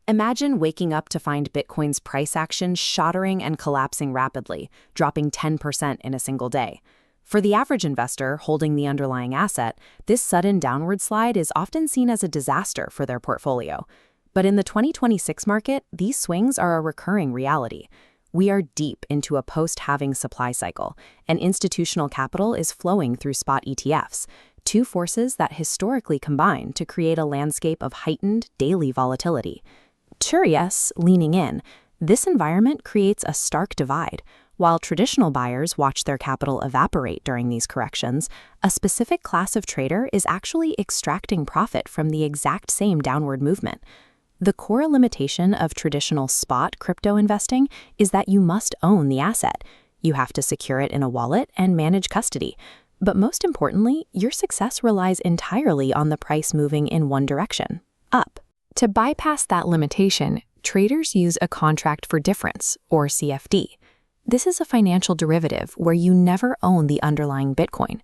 Imagine waking up to find Bitcoin's price action shattering and collapsing rapidly, dropping 10% in a single day. For the average investor holding the underlying asset, this sudden downward slide is often seen as a disaster for their portfolio. But in the 2026 market, these swings are a recurring reality. We are deep into a post-halving supply cycle, and institutional capital is flowing through spot ETFs, two forces that historically combine to create a landscape of heightened daily volatility. Curious, leaning in, this environment creates a stark divide. While traditional buyers watch their capital evaporate during these corrections, a specific class of trader is actually extracting profit from the exact same downward movement. The core limitation of traditional spot crypto investing is that you must own the asset. You have to secure it in a wallet and manage custody. But most importantly, your success relies entirely on the price moving in one direction, up. To bypass that limitation, traders use a contract for difference, or CFD. This is a financial derivative where you never own the underlying Bitcoin.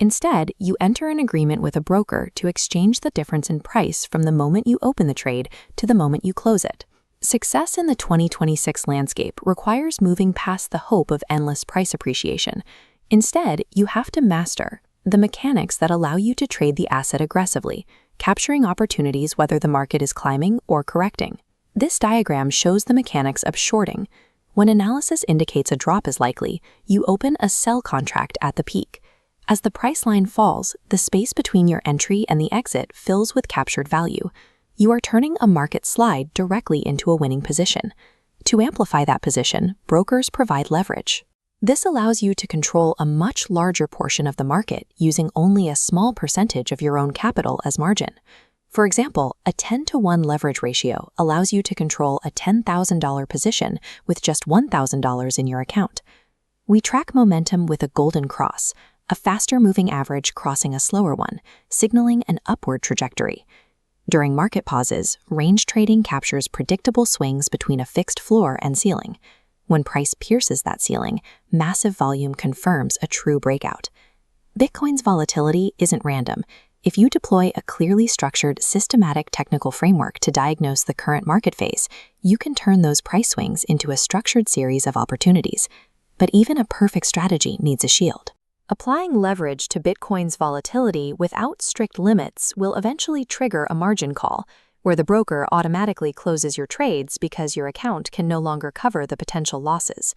Instead, you enter an agreement with a broker to exchange the difference in price from the moment you open the trade to the moment you close it. Success in the 2026 landscape requires moving past the hope of endless price appreciation. Instead, you have to master the mechanics that allow you to trade the asset aggressively, capturing opportunities whether the market is climbing or correcting. This diagram shows the mechanics of shorting. When analysis indicates a drop is likely, you open a sell contract at the peak. As the price line falls, the space between your entry and the exit fills with captured value. You are turning a market slide directly into a winning position. To amplify that position, brokers provide leverage. This allows you to control a much larger portion of the market using only a small percentage of your own capital as margin. For example, a 10-to-1 leverage ratio allows you to control a $10,000 position with just $1,000 in your account. We track momentum with a golden cross, a faster moving average crossing a slower one, signaling an upward trajectory. During market pauses, range trading captures predictable swings between a fixed floor and ceiling. When price pierces that ceiling, massive volume confirms a true breakout. Bitcoin's volatility isn't random. If you deploy a clearly structured, systematic technical framework to diagnose the current market phase, you can turn those price swings into a structured series of opportunities. But even a perfect strategy needs a shield. Applying leverage to Bitcoin's volatility without strict limits will eventually trigger a margin call, where the broker automatically closes your trades because your account can no longer cover the potential losses.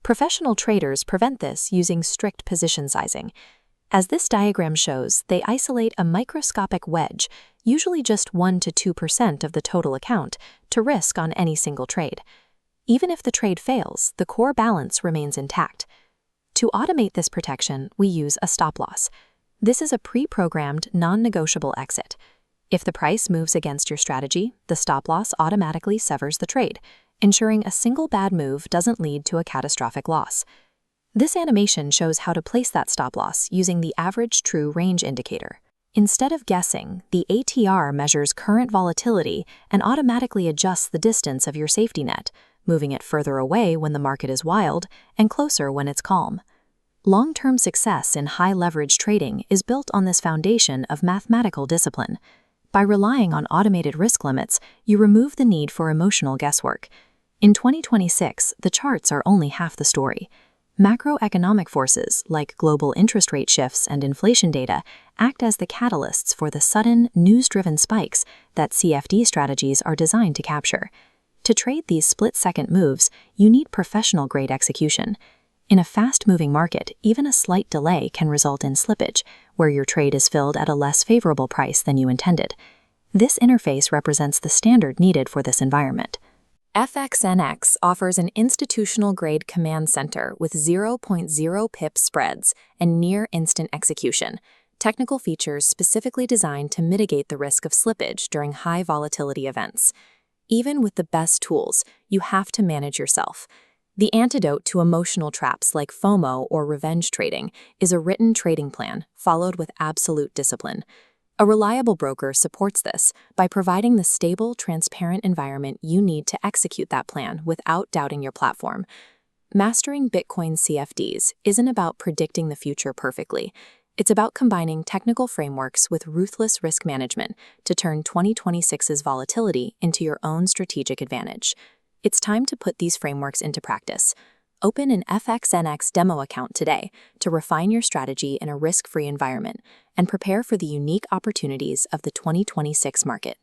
Professional traders prevent this using strict position sizing. As this diagram shows, they isolate a microscopic wedge, usually just 1 to 2% of the total account, to risk on any single trade. Even if the trade fails, the core balance remains intact. To automate this protection, we use a stop loss. This is a pre-programmed, non-negotiable exit. If the price moves against your strategy, the stop loss automatically severs the trade, ensuring a single bad move doesn't lead to a catastrophic loss. This animation shows how to place that stop loss using the average true range indicator. Instead of guessing, the ATR measures current volatility and automatically adjusts the distance of your safety net, moving it further away when the market is wild and closer when it's calm. Long-term success in high-leverage trading is built on this foundation of mathematical discipline. By relying on automated risk limits, you remove the need for emotional guesswork. In 2026, the charts are only half the story. Macroeconomic forces, like global interest rate shifts and inflation data, act as the catalysts for the sudden, news-driven spikes that CFD strategies are designed to capture. To trade these split-second moves, you need professional-grade execution. In a fast-moving market, even a slight delay can result in slippage, where your trade is filled at a less favorable price than you intended. This interface represents the standard needed for this environment. FXNX offers an institutional-grade command center with 0.0 pip spreads and near-instant execution, technical features specifically designed to mitigate the risk of slippage during high-volatility events. Even with the best tools, you have to manage yourself. The antidote to emotional traps like FOMO or revenge trading is a written trading plan followed with absolute discipline. A reliable broker supports this by providing the stable, transparent environment you need to execute that plan without doubting your platform. Mastering Bitcoin CFDs isn't about predicting the future perfectly. It's about combining technical frameworks with ruthless risk management to turn 2026's volatility into your own strategic advantage. It's time to put these frameworks into practice. Open an FXNX demo account today to refine your strategy in a risk-free environment and prepare for the unique opportunities of the 2026 market.